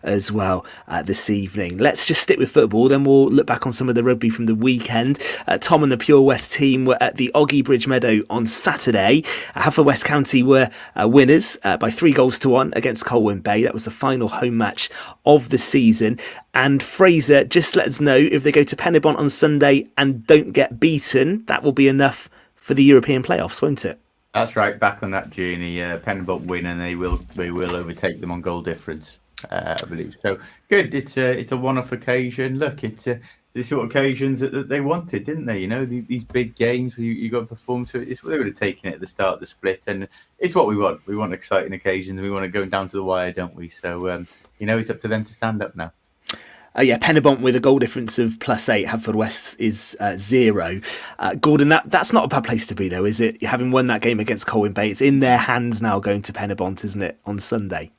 as well this evening. Let's just stick with football, then we'll look back on some of the rugby from the weekend. Tom and the Pure West team were at the Oggy Bridge Meadow on Saturday. Haverford County were winners by 3-1 against Colwyn Bay. That was the final home match of the season. And Fraser, just let us know if they go to Pennybont on Sunday and don't get beaten, that will be enough for the European playoffs, won't it? That's right, back on that journey. Pennybont win and they will overtake them on goal difference. I believe so. Good. It's a one-off occasion. Look, it's the sort of occasions that they wanted, didn't they? You know, these big games where you got to perform. So it's what they would have taken it at the start of the split, and it's what we want. We want exciting occasions. We want to go down to the wire, don't we? So it's up to them to stand up now. Pennybont with a goal difference of +8. Haverford West is 0. Gordon, that's not a bad place to be, though, is it? Having won that game against Colwyn Bay, it's in their hands now going to Pennybont, isn't it, on Sunday?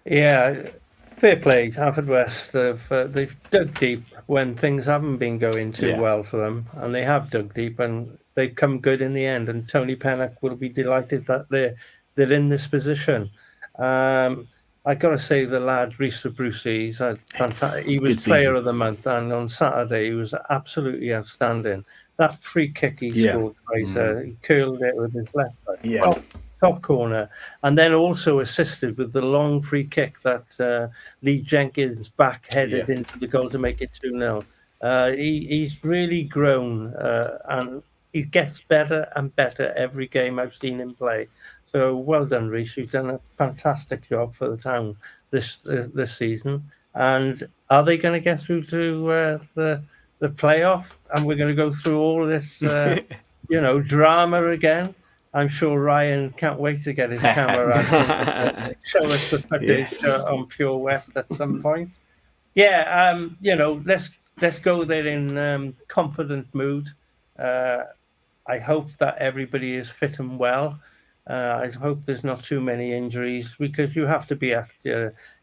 Yeah, fair play. Haverford West, they've dug deep when things haven't been going too well for them, and they have dug deep, and they've come good in the end. And Tony Pennock will be delighted that they're in this position. I got to say, the lad Rhys Brucey, he's fantastic. He was Player of the Month, and on Saturday he was absolutely outstanding. That free kick he scored, Fraser, he curled it with his left foot. Yeah. Top corner, and then also assisted with the long free kick that Lee Jenkins back-headed into the goal to make it 2-0. He's really grown, and he gets better and better every game I've seen him play. So well done, Rhys. You've done a fantastic job for the town this season. And are they going to get through to the playoff? And we're going to go through all of this, drama again. I'm sure Ryan can't wait to get his camera out and show us the footage on Pure West at some point. Yeah, let's go there in confident mood. I hope that everybody is fit and well. I hope there's not too many injuries, because you have to be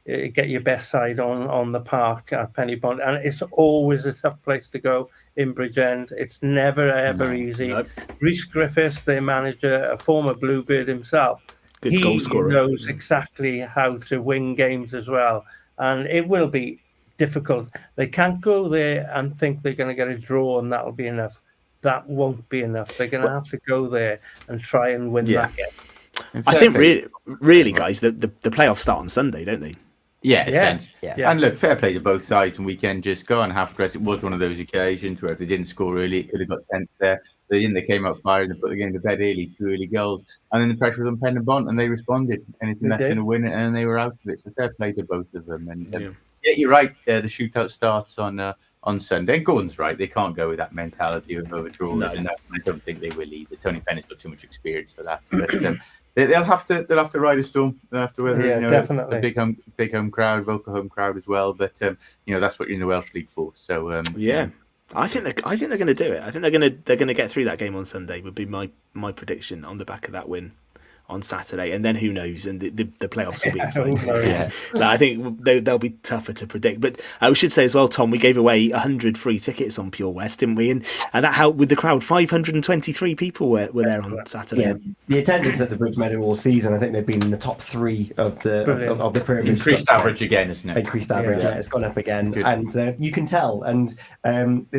get your best side on the park at Pennybont, and it's always a tough place to go in Bridgend. It's never ever easy. Nope. Rhys Griffiths, their manager, a former Bluebird himself, good goal scorer, knows exactly how to win games as well, and it will be difficult. They can't go there and think they're going to get a draw and that'll be enough. That won't be enough. They're going to have to go there and try and win that game. I think really, guys, the playoffs start on Sunday, don't they? Yeah, essentially. Yeah. And look, fair play to both sides, and we can just go on Haverford. It was one of those occasions where if they didn't score early, it could have got tense there. They didn't. They came out firing and put the game to bed early, 2 early goals. And then the pressure was on Pennybont, and they responded. Anything less than a win, and they were out of it. So fair play to both of them. And you're right. The shootout starts on Sunday. And Gordon's right. They can't go with that mentality of overdraw. No. And I don't think they will either. Tony Pennock's got too much experience for that. But they'll have to ride a storm. They'll have to weather definitely. a big home crowd, vocal home crowd as well. But that's what you're in the Welsh League for. So I think they're going to do it. I think they're going to get through that game on Sunday. Would be my prediction on the back of that win on Saturday, and then who knows? And the playoffs will be exciting. I think they'll be tougher to predict. But we should say as well, Tom, we gave away 100 free tickets on Pure West, didn't we? And that helped with the crowd. 523 people were there on Saturday. Yeah, the attendance at the Bridge Meadow all season, I think they've been in the top 3 of the pyramid. Increased average again, isn't it? Increased average, it's gone up again. Good. And you can tell. And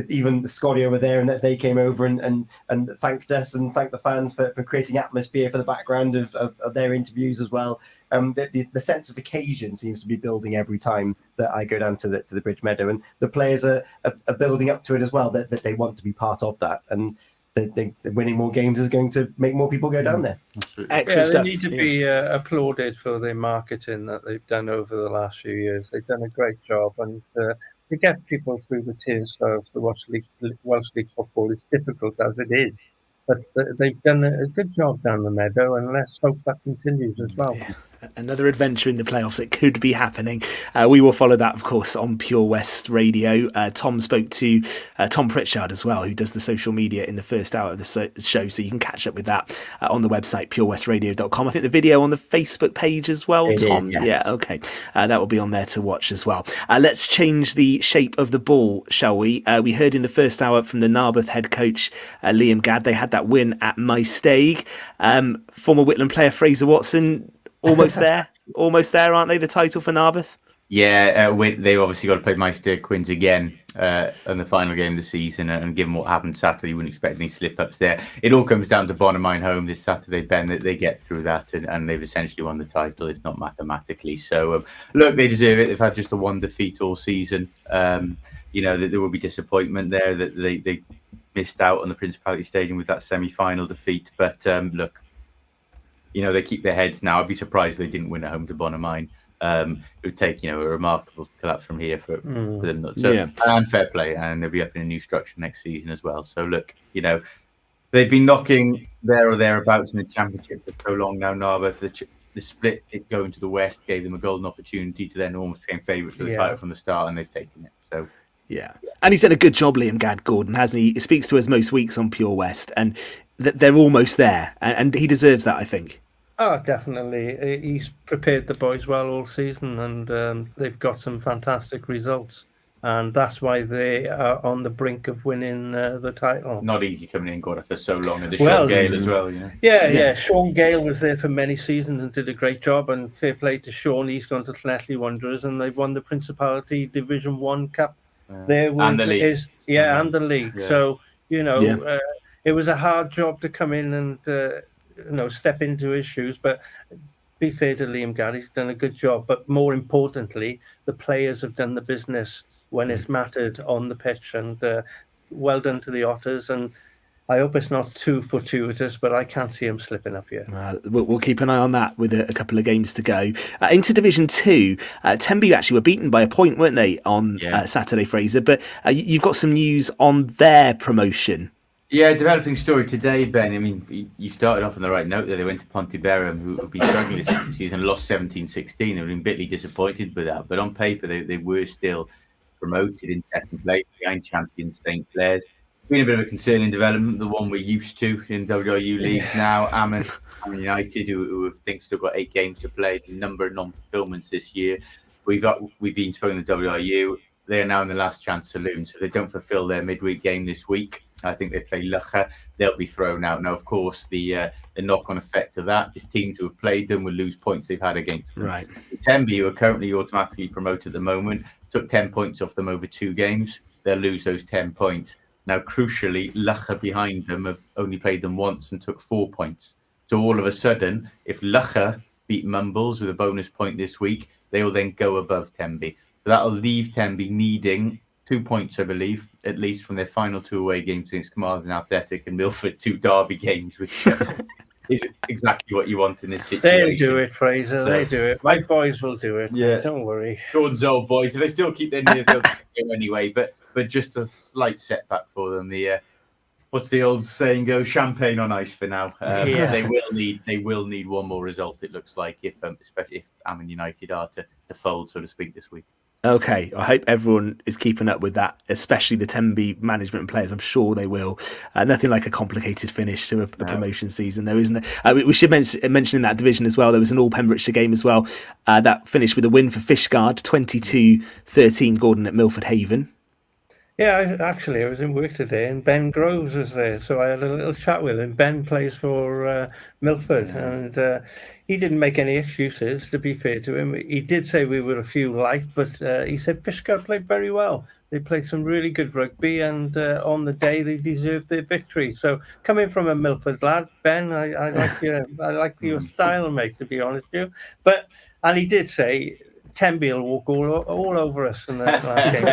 even Scotty over there, and that they came over and thanked us and thanked the fans for creating atmosphere for the background of their interviews as well. The sense of occasion seems to be building every time that I go down to the Bridge Meadow, and the players are building up to it as well, that they want to be part of that, and the winning more games is going to make more people go down there. Excellent stuff. They need to be applauded for their marketing that they've done over the last few years. They've done a great job, and to get people through the tiers of the Welsh League football is difficult as it is. But they've done a good job down the meadow, and let's hope that continues as well. Yeah. Another adventure in the playoffs. It could be happening. We will follow that, of course, on Pure West Radio. Tom spoke to Tom Pritchard as well, who does the social media in the first hour of the show, so you can catch up with that on the website, purewestradio.com. I think the video on the Facebook page as well, it Tom. Is, yes. Yeah, okay. That will be on there to watch as well. Let's change the shape of the ball, shall we? We heard in the first hour from the Narberth head coach, Liam Gadd. They had that win at Maesteg. Former Whitland player Fraser Watson, almost there, aren't they? The title for Narberth. Yeah, they obviously got to play Meister Quins again in the final game of the season, and given what happened Saturday, you wouldn't expect any slip-ups there. It all comes down to Bonamine home this Saturday, Ben, that they get through that, and they've essentially won the title, if not mathematically. So, look, they deserve it. They've had just the one defeat all season. There will be disappointment there that they missed out on the Principality Stadium with that semi-final defeat. But, look, they keep their heads now. I'd be surprised if they didn't win at home to Bonamine. It would take, a remarkable collapse from here for them not to. And fair play, and they'll be up in a new structure next season as well. So look, they've been knocking there or thereabouts in the championship for so long now. Narberth, the split going to the west gave them a golden opportunity to then almost become favourites for the title from the start, and they've taken it. So. Yeah, and he's done a good job, Liam Gadd-Gordon, hasn't he? He speaks to us most weeks on Pure West, and they're almost there, and he deserves that, I think. Oh, definitely. He's prepared the boys well all season, and they've got some fantastic results. And that's why they are on the brink of winning the title. Not easy coming in, Gordon, for so long. And Sean Gale as well, Yeah. Sean Gale was there for many seasons and did a great job. And fair play to Sean. He's gone to Llanelli Wanderers, and they've won the Principality Division 1 Cup. And the league. And the league. Yeah. So, it was a hard job to come in and... step into his shoes, but be fair to Liam Gadd, he's done a good job. But more importantly, the players have done the business when it's mattered on the pitch, and well done to the Otters. And I hope it's not too fortuitous, but I can't see him slipping up here. We'll keep an eye on that with a couple of games to go. Into Division 2, Tenby actually were beaten by a point, weren't they, on Saturday, Fraser? But you've got some news on their promotion. Yeah, developing story today, Ben. I mean, you started off on the right note there. They went to Pontyberem, who would be struggling this season, lost 17-16. They've been bitterly disappointed with that. But on paper, they were still promoted in second place behind champion St. Clair's. Been a bit of a concerning development, the one we're used to in WRU leagues now. Ammon United, who think still got 8 games to play, a number of non-fulfillments this year. We've been spoken to WRU. They're now in the last chance saloon, so they don't fulfil their midweek game this week. I think they play Llangwm. They'll be thrown out. Now, of course, the knock-on effect of that is teams who have played them will lose points they've had against them. Right. Tenby, who are currently automatically promoted at the moment, took 10 points off them over 2 games. They'll lose those 10 points. Now, crucially, Llangwm behind them have only played them once and took 4 points. So all of a sudden, if Llangwm beat Mumbles with a bonus point this week, they will then go above Tenby. So that'll leave Tenby needing 2 points, I believe, at least from their final 2 away games against Carmarthen Athletic and Milford, 2 derby games, which is exactly what you want in this situation. They'll do it, Fraser. They do it. My boys will do it. Yeah, don't worry. Gordon's old boys, so they still keep their near field game anyway. But just a slight setback for them. The what's the old saying go? Champagne on ice for now. They will need one more result. It looks like especially if Ammon United are to fold, so to speak, this week. Okay, I hope everyone is keeping up with that, especially the Tenby management and players. I'm sure they will. Nothing like a complicated finish to a promotion season, though, isn't it? We should mention in that division as well, there was an all-Pembrokeshire game as well. That finished with a win for Fishguard, 22-13, Gordon at Milford Haven. Yeah, I was in work today, and Ben Groves was there, so I had a little chat with him. Ben plays for Milford, and he didn't make any excuses, to be fair to him. He did say we were a few light, but he said Fishguard played very well. They played some really good rugby, and on the day they deserved their victory. So coming from a Milford lad, Ben, I like your style, mate, to be honest with you. And he did say Tenby will walk all over us in that game.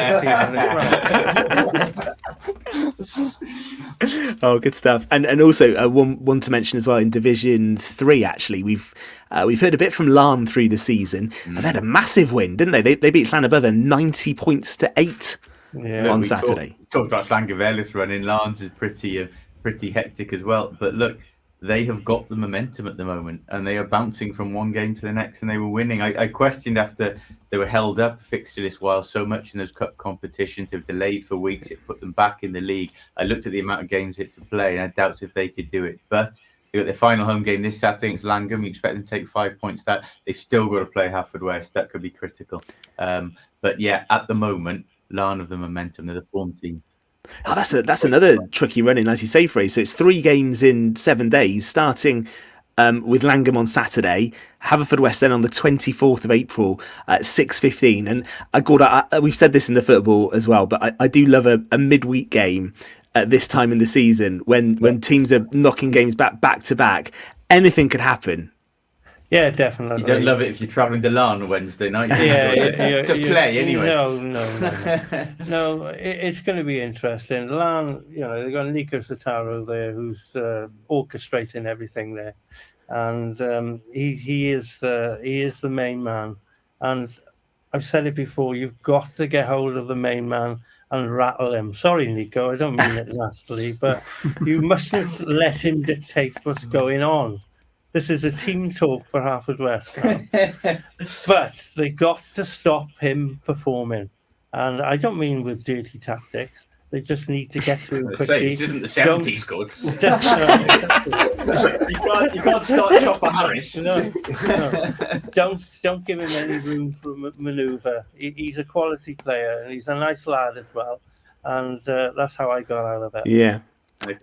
Oh, good stuff. And also one to mention as well in Division 3. Actually, we've heard a bit from Llangwm through the season, and they had a massive win, didn't they? They beat Llangwm 90 points to 8 on Saturday. Talked about Llangwm running. Llangwm's is pretty hectic as well. But look, they have got the momentum at the moment, and they are bouncing from one game to the next, and they were winning. I questioned after they were held up fixture list while so much in those cup competitions. They've delayed for weeks. It put them back in the league. I looked at the amount of games they had to play, and I doubt if they could do it. But they got their final home game this Saturday against Llangwm. You expect them to take 5 points. That they've still got to play Haverfordwest. That could be critical. But yeah, at the moment, Llangwm have the momentum. They're the form team. Oh, that's another tricky run-in, as you say, Fraser. So it's 3 games in 7 days, starting with Llangwm on Saturday, Haverfordwest then on the 24th of April at 6:15. And Gordon, we've said this in the football as well, but I do love a midweek game at this time in the season when teams are knocking games back to back. Anything could happen. Yeah, definitely. You don't love it if you're travelling to Llangwm on Wednesday night. To play anyway. No. It's going to be interesting. Llangwm, they've got Nico Sotaro there, who's orchestrating everything there, and he is the main man. And I've said it before. You've got to get hold of the main man and rattle him. Sorry, Nico, I don't mean it nastily, but you mustn't let him dictate what's going on. This is a team talk for Haverfordwest now. But they got to stop him performing. And I don't mean with dirty tactics. They just need to get to him quickly. This isn't the 70s good. You can't start Chopper Harris. No. Don't give him any room for manoeuvre. He's a quality player and he's a nice lad as well. And that's how I got out of it. Yeah.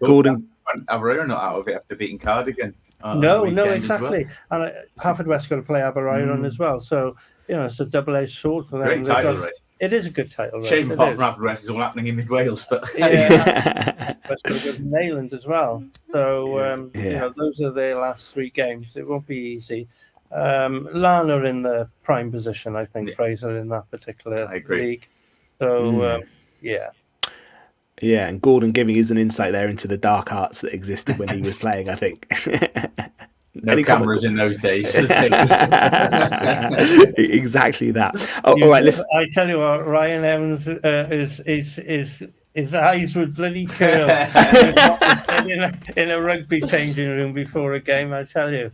Gordon. Aberystwyth not out of it after beating Cardigan. No, exactly. Well. And Haverfordwest got to play Aberystwyth as well. So, it's a double-edged sword for them. Great title race. It is a good title race. Shame apart from Haverfordwest is all happening in mid-Wales. But West got to go to Neyland as well. So, those are their last 3 games. It won't be easy. Llangwm are in the prime position, I think, Fraser, in that particular league. So, Yeah, and Gordon giving us an insight there into the dark arts that existed when he was playing, I think. No cameras in those days. Exactly that. All right, listen. I tell you what, Ryan Evans his eyes would bloody curl in a rugby changing room before a game, I tell you.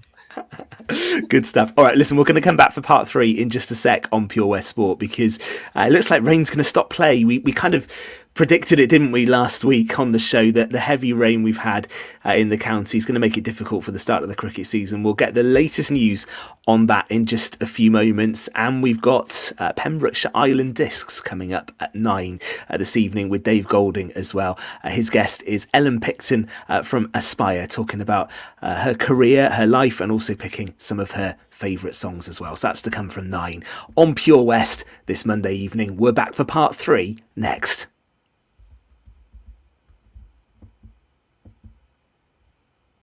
Good stuff. All right, listen, we're going to come back for part 3 in just a sec on Pure West Sport, because it looks like rain's going to stop play. We kind of predicted it, didn't we, last week on the show, that the heavy rain we've had in the county is going to make it difficult for the start of the cricket season. We'll get the latest news on that in just a few moments, and we've got Pembrokeshire Island Discs coming up at 9 this evening with Dave Golding as well. His guest is Ellen Picton from Aspire, talking about her career, her life, and also picking some of her favourite songs as well. So that's to come from 9 on Pure West this Monday evening. We're back for part 3 next.